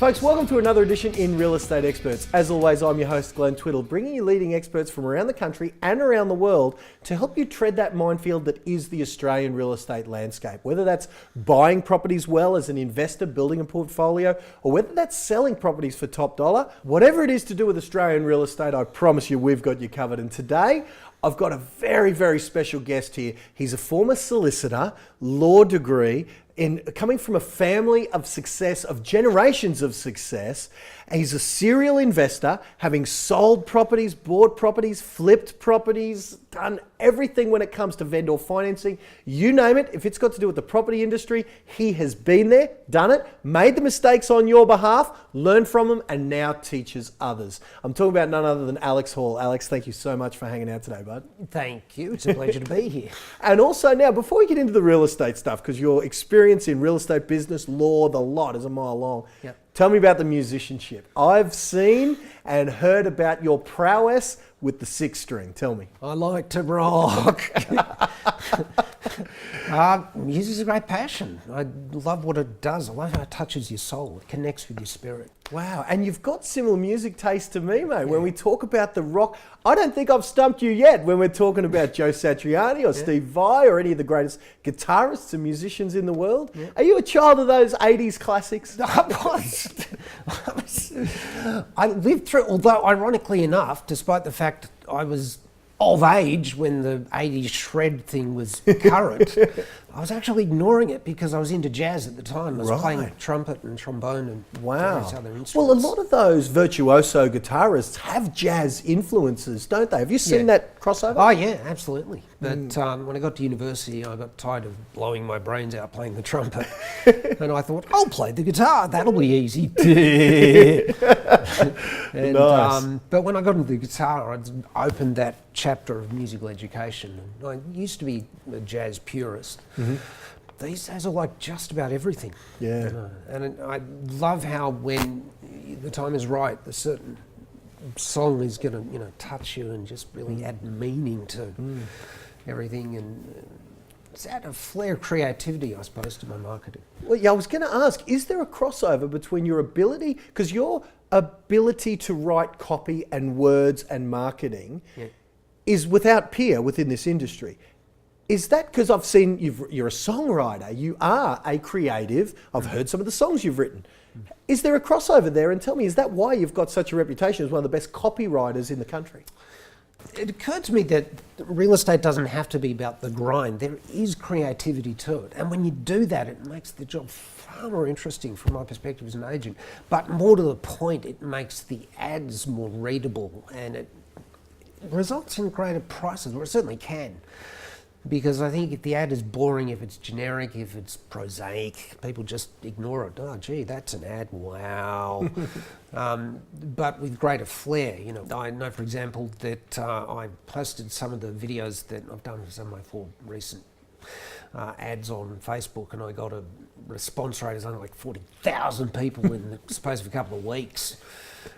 Folks, welcome to another edition in Real Estate Experts. As always, I'm your host, Glenn Twiddle, bringing you leading experts from around the country and around the world to help you tread that minefield that is the Australian real estate landscape. Whether that's buying properties well as an investor, building a portfolio, or whether that's selling properties for top dollar, whatever it is to do with Australian real estate, I promise you we've got you covered. And today, I've got a very, very special guest here. He's a former solicitor, law degree, coming from a family of success, of generations of success. He's a serial investor, having sold properties, bought properties, flipped properties, done everything when it comes to vendor financing. You name it, if it's got to do with the property industry, he has been there, done it, made the mistakes on your behalf, learned from them, and now teaches others. I'm talking about none other than Alex Hall. Alex, thank you so much for hanging out today, bud. Thank you. It's a pleasure to be here. And also now, before we get into the real estate stuff, because your experience in real estate business, law, the lot is a mile long. Yep. Tell me about the musicianship. I've seen and heard about your prowess with the six string. Tell me. I like to rock. Music's a great passion. I love what it does. I love how it touches your soul. It connects with your spirit. Wow, and you've got similar music taste to me, mate. Yeah. When we talk about the rock, I don't think I've stumped you yet when we're talking about Joe Satriani or Steve Vai or any of the greatest guitarists and musicians in the world. Yeah. Are you a child of those 80s classics? I lived through, although ironically enough, despite the fact I was of age when the 80s shred thing was current, I was actually ignoring it because I was into jazz at the time. I was playing trumpet and trombone and various other instruments. Well, a lot of those virtuoso guitarists have jazz influences, don't they? Have you seen that crossover? Oh, yeah, absolutely. But when I got to university, I got tired of blowing my brains out playing the trumpet. And I thought, I'll play the guitar. That'll be easy. And, nice. But when I got into the guitar, I opened that chapter of musical education. And I used to be a jazz purist. These days I like just about everything. Yeah. And I love how when the time is right, a certain song is going to touch you and just really add meaning to everything, and it's add a flair of creativity, I suppose, to my marketing. Well, yeah, I was going to ask, is there a crossover between your ability, because your ability to write copy and words and marketing is without peer within this industry? Is that because I've seen you're a songwriter, you are a creative, I've heard some of the songs you've written. Is there a crossover there? And tell me, is that why you've got such a reputation as one of the best copywriters in the country? It occurred to me that real estate doesn't have to be about the grind. There is creativity to it. And when you do that, it makes the job far more interesting from my perspective as an agent. But more to the point, it makes the ads more readable, and it results in greater prices, or it certainly can. Because I think if the ad is boring, if it's generic, if it's prosaic, people just ignore it. Oh, gee, that's an ad, wow. But with greater flair, I know, for example, that I posted some of the videos that I've done for some of my 4 recent ads on Facebook, and I got a response rate of something like 40,000 people in the space of a couple of weeks.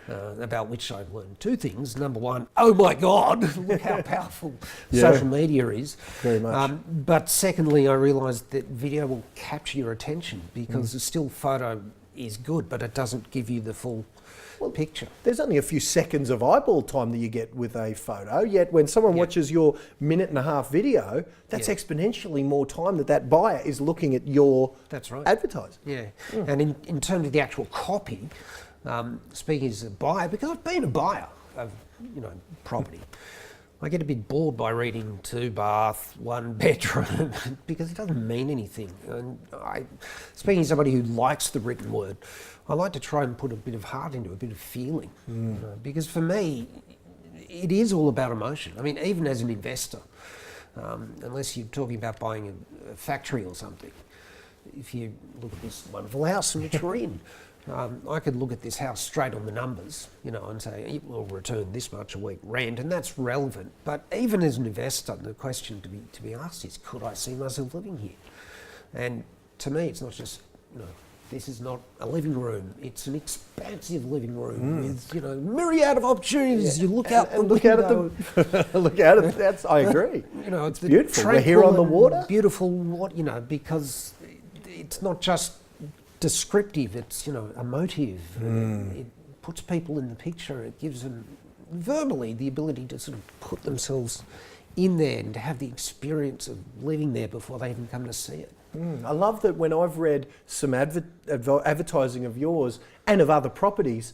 About which I've learned 2 things. Number 1, oh my God, look how powerful social media is. Very much. But secondly, I realised that video will capture your attention because the still photo is good, but it doesn't give you the full picture. There's only a few seconds of eyeball time that you get with a photo, yet when someone watches your 1.5-minute video, that's exponentially more time that buyer is looking at your advertising. Yeah, and in terms of the actual copy, speaking as a buyer, because I've been a buyer of property, I get a bit bored by reading 2 bath, 1 bedroom because it doesn't mean anything. And speaking as somebody who likes the written word, I like to try and put a bit of heart into it, a bit of feeling, because for me, it is all about emotion. I mean, even as an investor, unless you're talking about buying a factory or something, if you look at this wonderful house in which we're in, I could look at this house straight on the numbers, and say it will return this much a week rent, and that's relevant. But even as an investor, the question to be asked is, could I see myself living here? And to me, it's not just this is not a living room; it's an expansive living room with myriad of opportunities. You look out and look out at the look out at that's. I agree. It's beautiful. We're here on the water. Beautiful, because it's not just descriptive, it's, emotive. It puts people in the picture. It gives them verbally the ability to sort of put themselves in there and to have the experience of living there before they even come to see it. I love that when I've read some advertising of yours and of other properties,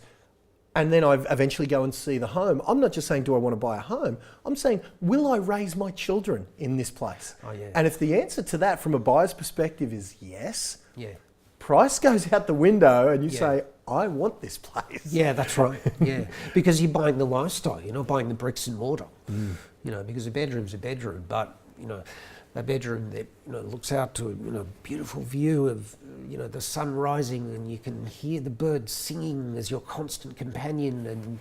and then I eventually go and see the home, I'm not just saying, do I want to buy a home? I'm saying, will I raise my children in this place? Oh, yeah. And if the answer to that from a buyer's perspective is yes, Yeah. price goes out the window and you say, I want this place. Yeah, that's right. Yeah, because you're buying the lifestyle. You're not buying the bricks and mortar. Because a bedroom's a bedroom, but a bedroom that looks out to a beautiful view of the sun rising, and you can hear the birds singing as your constant companion, and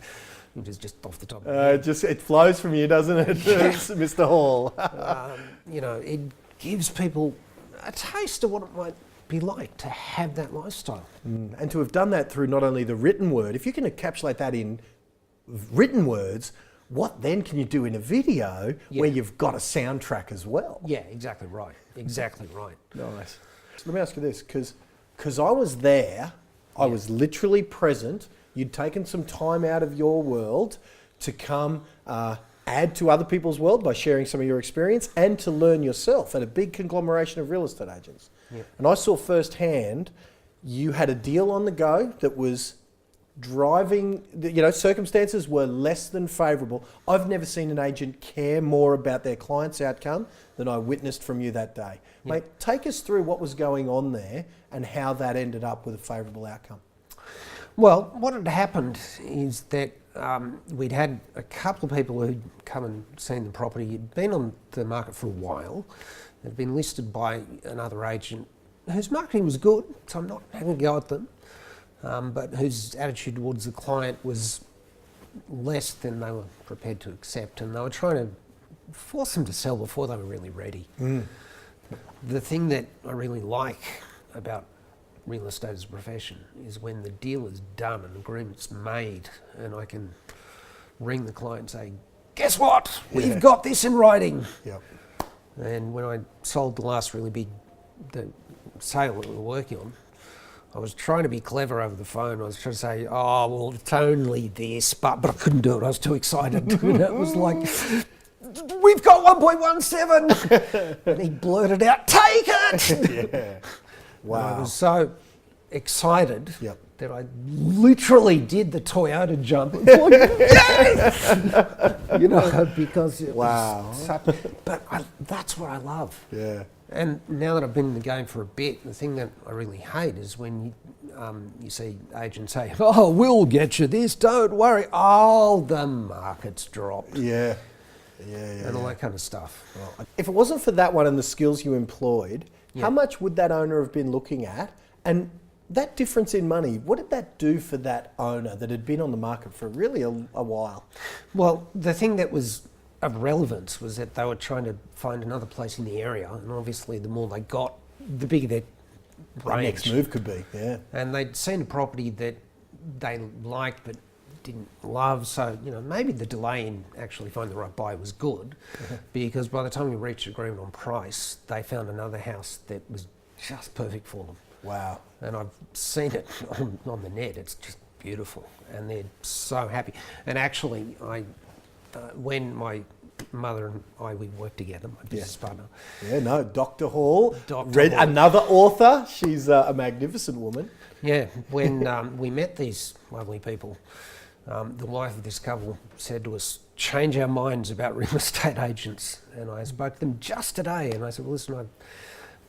it is just off the top of my head. It flows from you, doesn't it, Mr. Hall? It gives people a taste of what it might be like to have that lifestyle. And to have done that through not only the written word, if you can encapsulate that in written words, what then can you do in a video where you've got a soundtrack as well? Yeah, exactly right. Exactly right. Nice. So let me ask you this, because I was there, I was literally present. You'd taken some time out of your world to come add to other people's world by sharing some of your experience and to learn yourself at a big conglomeration of real estate agents. Yeah. And I saw firsthand you had a deal on the go that was driving, circumstances were less than favourable. I've never seen an agent care more about their client's outcome than I witnessed from you that day. Yeah. Mate, take us through what was going on there and how that ended up with a favourable outcome. Well, what had happened is that we'd had a couple of people who'd come and seen the property. It'd been on the market for a while. It had been listed by another agent whose marketing was good, so I'm not having a go at them. But whose attitude towards the client was less than they were prepared to accept, and they were trying to force them to sell before they were really ready. The thing that I really like about real estate as a profession is when the deal is done and agreement's made, and I can ring the client and say, guess what? We've got this in writing. Yep. And when I sold the last really big sale that we were working on, I was trying to be clever over the phone. I was trying to say, oh, well, it's only this, but I couldn't do it. I was too excited. It was like, we've got 1.17. And he blurted out, take it! Yeah. Wow. And I was so excited that I literally did the Toyota jump. Because it was such, but that's what I love. Yeah. And now that I've been in the game for a bit, the thing that I really hate is when you see agents say, oh, we'll get you this, don't worry. Oh, the market's dropped. Yeah. And all that kind of stuff. Well, if it wasn't for that one and the skills you employed, how much would that owner have been looking at? And that difference in money, what did that do for that owner that had been on the market for really a while? Well, the thing that was of relevance was that they were trying to find another place in the area, and obviously the more they got, the bigger their range. Next move could be, yeah. And they'd seen a property that they liked but didn't love, so maybe the delay in actually finding the right buyer was good, because by the time we reached agreement on price, they found another house that was just perfect for them. Wow. And I've seen it on the net. It's just beautiful, and they're so happy. And actually, when my mother and we worked together, my business partner. Yeah, no, Dr. Hall. Another author. She's a magnificent woman. Yeah, when we met these lovely people, the wife of this couple said to us, change our minds about real estate agents. And I spoke to them just today, and I said, well, listen,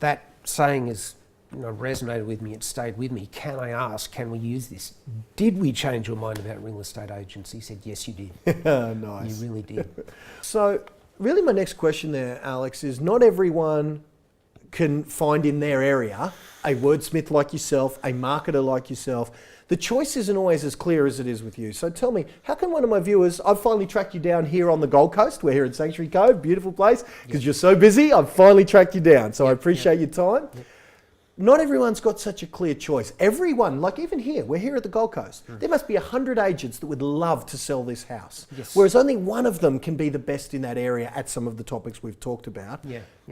that saying is resonated with me, it stayed with me. Can I ask, can we use this? Did we change your mind about real estate agents? He said, yes, you did. Nice. You really did. So really my next question there, Alex, is not everyone can find in their area a wordsmith like yourself, a marketer like yourself. The choice isn't always as clear as it is with you. So tell me, how can one of my viewers, I've finally tracked you down here on the Gold Coast. We're here in Sanctuary Cove, beautiful place, because you're so busy, I've finally tracked you down. So I appreciate your time. Not everyone's got such a clear choice. Everyone, like even here, we're here at the Gold Coast. There must be 100 agents that would love to sell this house. Yes. Whereas only one of them can be the best in that area at some of the topics we've talked about.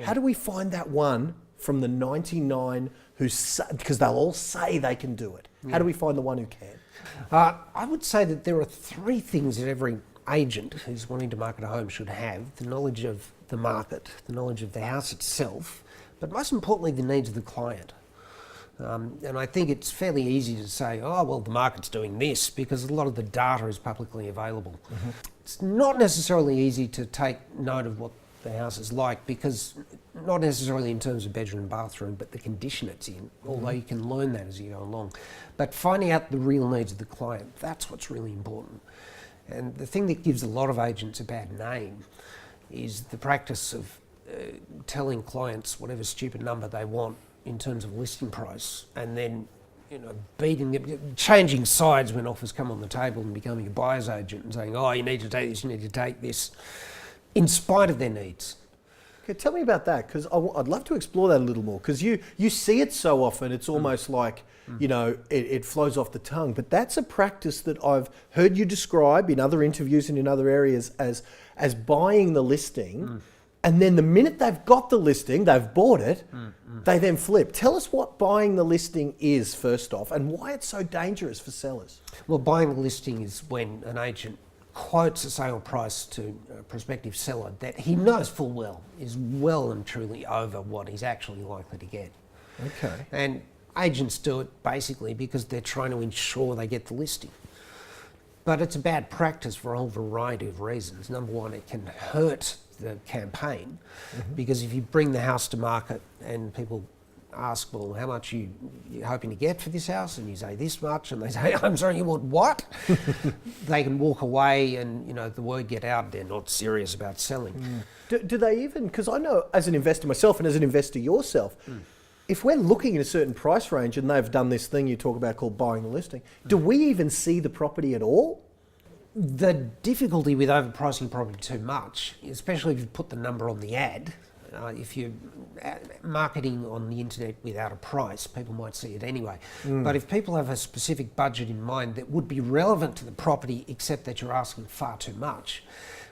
How do we find that one from the 99 because they'll all say they can do it? How do we find the one who can? I would say that there are three things that every agent who's wanting to market a home should have: the knowledge of the market, the knowledge of the house itself, but most importantly, the needs of the client. And I think it's fairly easy to say, oh, well, the market's doing this, because a lot of the data is publicly available. Mm-hmm. It's not necessarily easy to take note of what the house is like, because not necessarily in terms of bedroom and bathroom, but the condition it's in, although you can learn that as you go along. But finding out the real needs of the client, that's what's really important. And the thing that gives a lot of agents a bad name is the practice of telling clients whatever stupid number they want in terms of listing price, and then beating them, changing sides when offers come on the table and becoming a buyer's agent and saying, oh, you need to take this, you need to take this, in spite of their needs. Okay, tell me about that, because I'd love to explore that a little more, because you see it so often, it's almost like, it flows off the tongue. But that's a practice that I've heard you describe in other interviews and in other areas as buying the listing. And then the minute they've got the listing, they've bought it, they then flip. Tell us what buying the listing is, first off, and why it's so dangerous for sellers. Well, buying the listing is when an agent quotes a sale price to a prospective seller that he knows full well is well and truly over what he's actually likely to get. Okay. And agents do it basically because they're trying to ensure they get the listing. But it's a bad practice for a whole variety of reasons. Number one, it can hurt the campaign, because if you bring the house to market and people ask, well, how much you're hoping to get for this house, and you say this much, and they say, I'm sorry, you want what? They can walk away, and the word get out, they're not serious about selling. Do they even, because I know as an investor myself and as an investor yourself, if we're looking at a certain price range and they've done this thing you talk about called buying the listing, do we even see the property at all? The difficulty with overpricing property too much, especially if you put the number on the ad, if you're marketing on the internet without a price, people might see it anyway. But if people have a specific budget in mind that would be relevant to the property, except that you're asking far too much,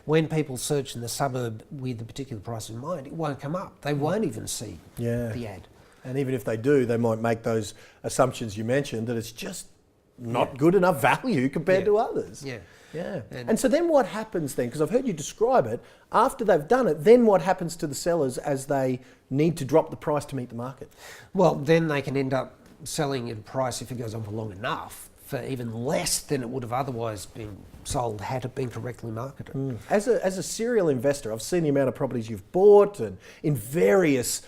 when people search in the suburb with a particular price in mind, it won't come up. They won't even see the ad. And even if they do, they might make those assumptions you mentioned, that it's just not good enough value compared to others. Yeah. And so then what happens then? Because I've heard you describe it. After they've done it, then what happens to the sellers as they need to drop the price to meet the market? Well, then they can end up selling at a price, if it goes on for long enough, for even less than it would have otherwise been sold had it been correctly marketed. As a serial investor, I've seen the amount of properties you've bought, and in various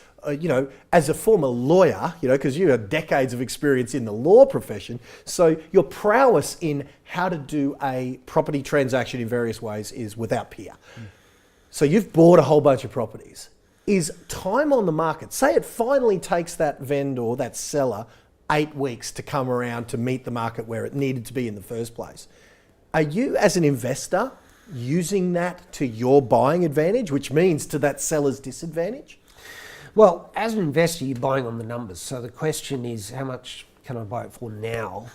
as a former lawyer, because you have decades of experience in the law profession, so your prowess in how to do a property transaction in various ways is without peer. So you've bought a whole bunch of properties. Is time on the market, say it finally takes that vendor, that seller, 8 weeks to come around to meet the market where it needed to be in the first place. Are you, as an investor, using that to your buying advantage, which means to that seller's disadvantage? Well, as an investor, you're buying on the numbers. So the question is, how much can I buy it for now?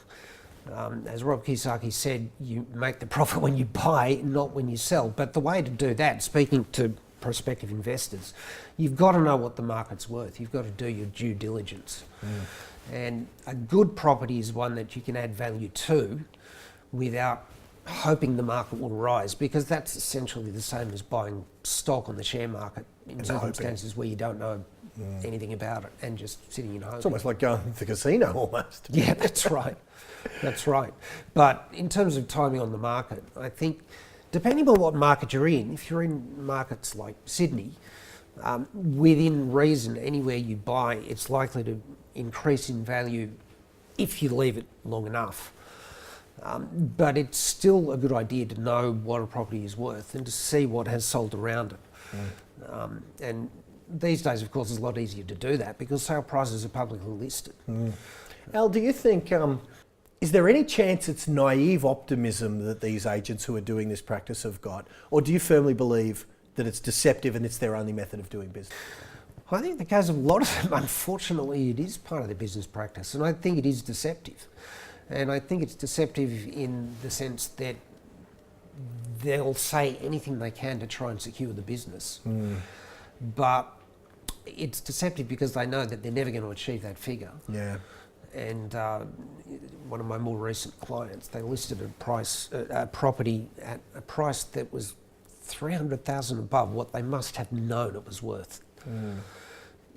As Rob Kiyosaki said, you make the profit when you buy, not when you sell. But the way to do that, speaking to prospective investors, you've got to know what the market's worth. You've got to do your due diligence. And a good property is one that you can add value to without hoping the market will rise, because that's essentially the same as buying stock on the share market in circumstances where you don't know anything about it and just sitting in home. It's almost like going to the casino almost. Yeah, that's right. That's right. But in terms of timing on the market, I think depending on what market you're in, if you're in markets like Sydney, within reason, anywhere you buy, it's likely to increase in value if you leave it long enough. But it's still a good idea to know what a property is worth and to see what has sold around it. And these days, of course, it's a lot easier to do that because sale prices are publicly listed. Al, do you think, is there any chance it's naive optimism that these agents who are doing this practice have got? Or do you firmly believe that it's deceptive and it's their only method of doing business? I think in the case of a lot of them, unfortunately, it is part of their business practice, and I think it is deceptive. And I think it's deceptive in the sense that they'll say anything they can to try and secure the business. But it's deceptive because they know that they're never going to achieve that figure. Yeah. And one of my more recent clients, they listed a property at a price that was $300,000 above what they must have known it was worth,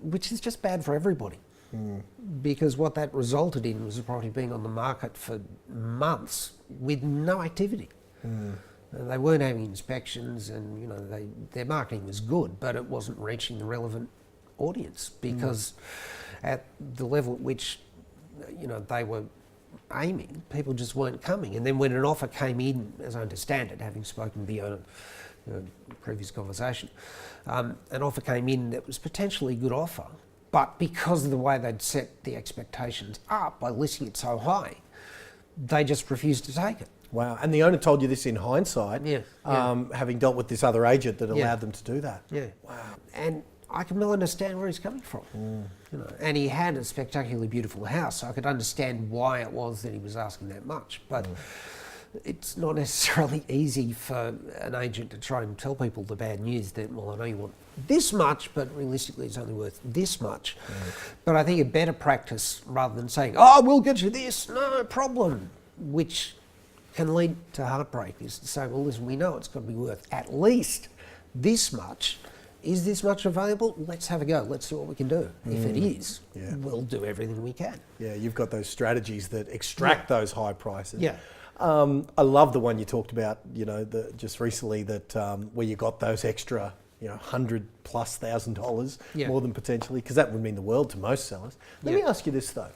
which is just bad for everybody. Because what that resulted in was the property being on the market for months with no activity. They weren't having inspections, and their marketing was good, but it wasn't reaching the relevant audience because at the level at which they were aiming, people just weren't coming. And then when an offer came in, as I understand it, having spoken to the owner in a previous conversation, an offer came in that was potentially a good offer, but because of the way they'd set the expectations up by listing it so high, they just refused to take it. Wow. And the owner told you this in hindsight, Yeah. having dealt with this other agent that allowed them to do that. Yeah. Wow. And I can well understand where he's coming from. And he had a spectacularly beautiful house, so I could understand why it was that he was asking that much. But it's not necessarily easy for an agent to try and tell people the bad news that, well, I know you want this much, but realistically it's only worth this much. But I think a better practice, rather than saying, oh, we'll get you this, no problem, which can lead to heartbreak, is to say, well, listen, we know it's got to be worth at least this much. Is this much available? Let's have a go. Let's see what we can do. If it is, we'll do everything we can. Yeah, you've got those strategies that extract those high prices. Yeah. I love the one you talked about, just recently, that where you got those extra, $100,000+ more than potentially, because that would mean the world to most sellers. Let me ask you this though.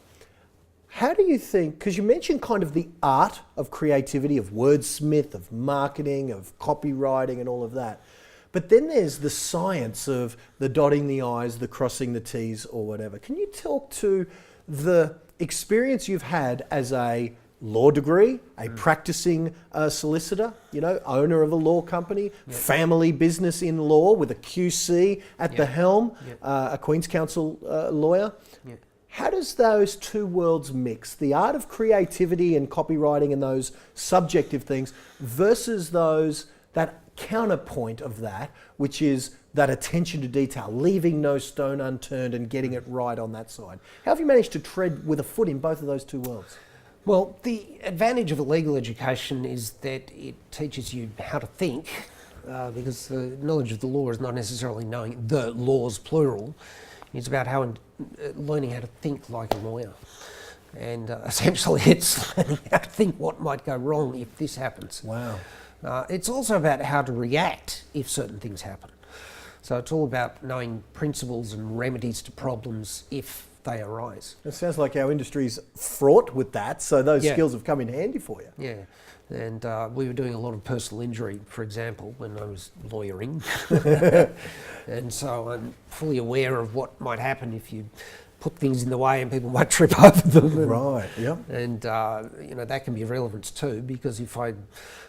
How do you think, because you mentioned kind of the art of creativity, of wordsmith, of marketing, of copywriting and all of that, but then there's the science of the dotting the I's, the crossing the T's or whatever. Can you talk to the experience you've had as a law degree, a practicing solicitor, owner of a law company, family business in law with a QC at the helm, a Queen's Counsel lawyer? How does those two worlds mix? The art of creativity and copywriting and those subjective things versus that counterpoint of that, which is that attention to detail, leaving no stone unturned and getting it right on that side. How have you managed to tread with a foot in both of those two worlds? Well, the advantage of a legal education is that it teaches you how to think, because the knowledge of the law is not necessarily knowing the laws, plural. It's about learning how to think like a lawyer. And essentially it's learning how to think what might go wrong if this happens. Wow. It's also about how to react if certain things happen. So it's all about knowing principles and remedies to problems if they arise. It sounds like our industry's fraught with that, so those skills have come in handy for you. Yeah, and we were doing a lot of personal injury, for example, when I was lawyering. And so I'm fully aware of what might happen if you put things in the way and people might trip over them. And, right, yep. And, that can be of relevance too, because if I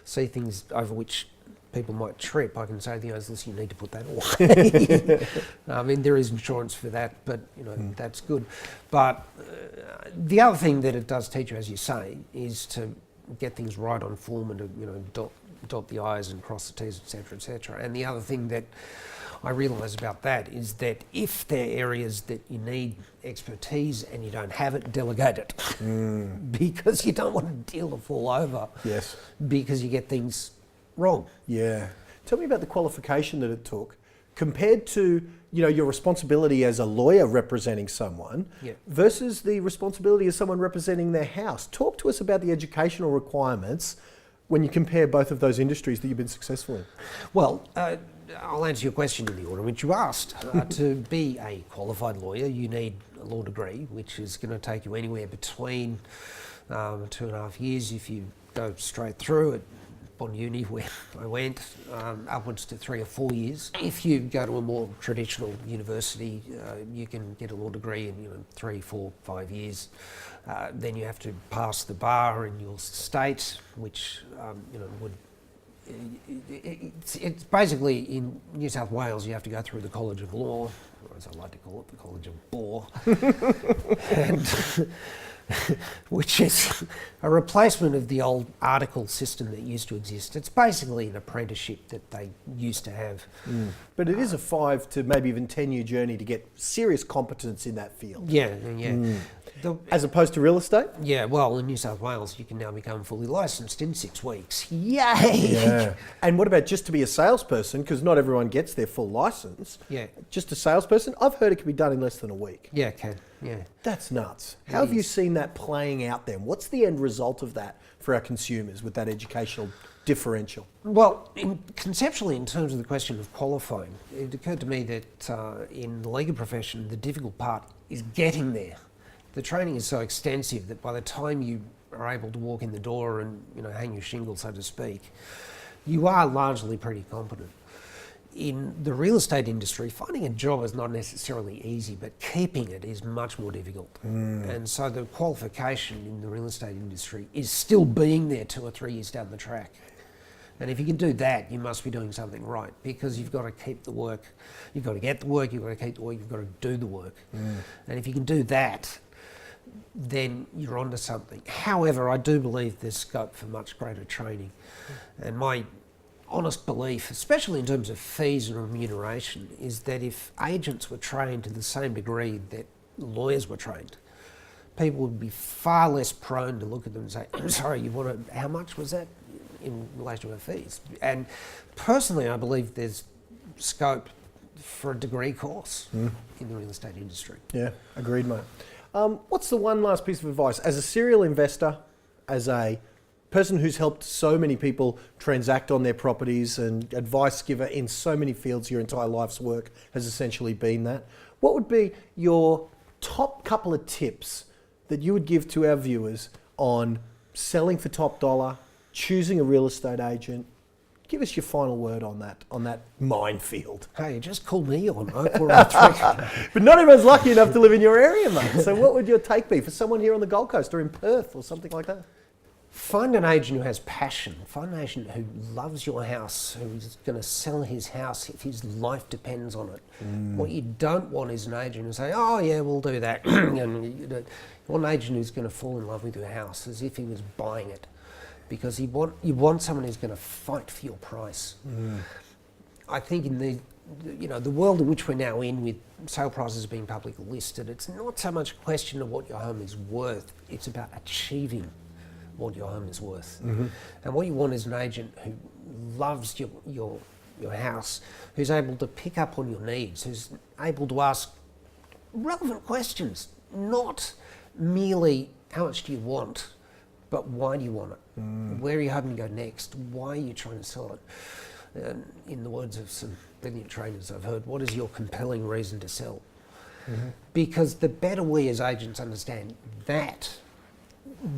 see things over which people might trip, I can say to the owners, listen, you need to put that away. I mean, there is insurance for that, but, that's good. But the other thing that it does teach you, as you say, is to get things right on form and to, dot the I's and cross the T's, etc., etc. And the other thing that I realise about that is that if there are areas that you need expertise and you don't have it, delegate it. Because you don't want a deal to fall over. Yes. Because you get things wrong. Yeah. Tell me about the qualification that it took compared to, your responsibility as a lawyer representing someone versus the responsibility as someone representing their house. Talk to us about the educational requirements when you compare both of those industries that you've been successful in. Well, I'll answer your question in the order which you asked. To be a qualified lawyer, you need a law degree, which is going to take you anywhere between 2.5 years if you go straight through at Bond Uni, where I went, upwards to 3 or 4 years. If you go to a more traditional university, you can get a law degree in 3, 4, 5 years. Then you have to pass the bar in your state, which would. It's basically in New South Wales you have to go through the College of Law, or as I like to call it, the College of Bore. And which is a replacement of the old article system that used to exist. It's basically an apprenticeship that they used to have. But it is a 5 to maybe even 10-year journey to get serious competence in that field. Yeah. As opposed to real estate? Yeah, well, in New South Wales, you can now become fully licensed in 6 weeks. Yay! Yeah. And what about just to be a salesperson? Because not everyone gets their full license. Yeah. Just a salesperson? I've heard it can be done in less than a week. Yeah, it can. Yeah. That's nuts. How have you seen that playing out then? What's the end result of that for our consumers with that educational differential? Well, conceptually, in terms of the question of qualifying, it occurred to me that in the legal profession, the difficult part is getting there. The training is so extensive that by the time you are able to walk in the door and hang your shingle, so to speak, you are largely pretty competent. In the real estate industry, finding a job is not necessarily easy, but keeping it is much more difficult. And so the qualification in the real estate industry is still being there 2 or 3 years down the track. And if you can do that, you must be doing something right, because you've got to keep the work, you've got to get the work, you've got to keep the work, you've got to do the work. And if you can do that, then you're onto something. However, I do believe there's scope for much greater training. And my honest belief, especially in terms of fees and remuneration, is that if agents were trained to the same degree that lawyers were trained, people would be far less prone to look at them and say, I'm sorry, how much was that in relation to our fees? And personally, I believe there's scope for a degree course in the real estate industry. Yeah, agreed, mate. What's the one last piece of advice? As a serial investor, as a person who's helped so many people transact on their properties and advice giver in so many fields, your entire life's work has essentially been that. What would be your top couple of tips that you would give to our viewers on selling for top dollar, choosing a real estate agent? Give us your final word on that minefield. Hey, just call me on 0403. But not everyone's lucky enough to live in your area, mate. So what would your take be for someone here on the Gold Coast or in Perth or something like that? Find an agent who has passion. Find an agent who loves your house, who's going to sell his house if his life depends on it. What you don't want is an agent who say, oh yeah, we'll do that. And you want an agent who's going to fall in love with your house as if he was buying it. Because you want someone who's going to fight for your price. I think in the world in which we're now in, with sale prices being publicly listed, it's not so much a question of what your home is worth, it's about achieving what your home is worth. And what you want is an agent who loves your house, who's able to pick up on your needs, who's able to ask relevant questions, not merely how much do you want, but why do you want it? Where are you hoping to go next? Why are you trying to sell it? And in the words of some brilliant trainers I've heard, what is your compelling reason to sell? Because the better we as agents understand that,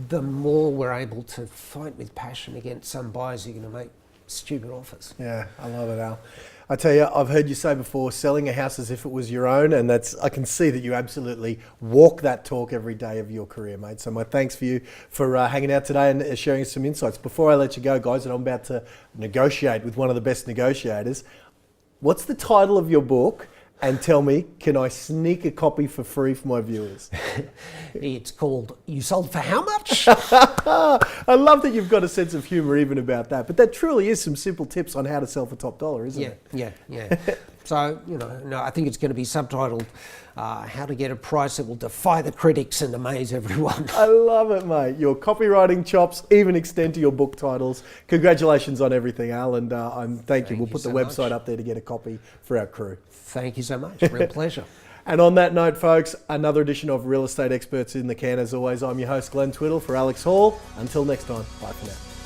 the more we're able to fight with passion against some buyers who are going to make stupid offers. Yeah, I love it, Al. I tell you, I've heard you say before, selling a house as if it was your own, and I can see that you absolutely walk that talk every day of your career, mate. So my thanks for you for hanging out today and sharing some insights. Before I let you go, guys, and I'm about to negotiate with one of the best negotiators, what's the title of your book? And tell me, can I sneak a copy for free for my viewers? It's called You Sold for How Much? I love that you've got a sense of humour even about that. But that truly is some simple tips on how to sell for top dollar, isn't it? Yeah. So, I think it's going to be subtitled, How to Get a Price That Will Defy the Critics and Amaze Everyone. I love it, mate. Your copywriting chops even extend to your book titles. Congratulations on everything, Al, and thank you. We'll put the website up there to get a copy for our crew. Thank you so much. Real pleasure. And on that note, folks, another edition of Real Estate Experts in the Can. As always, I'm your host, Glenn Twiddle, for Alex Hall. Until next time, bye for now.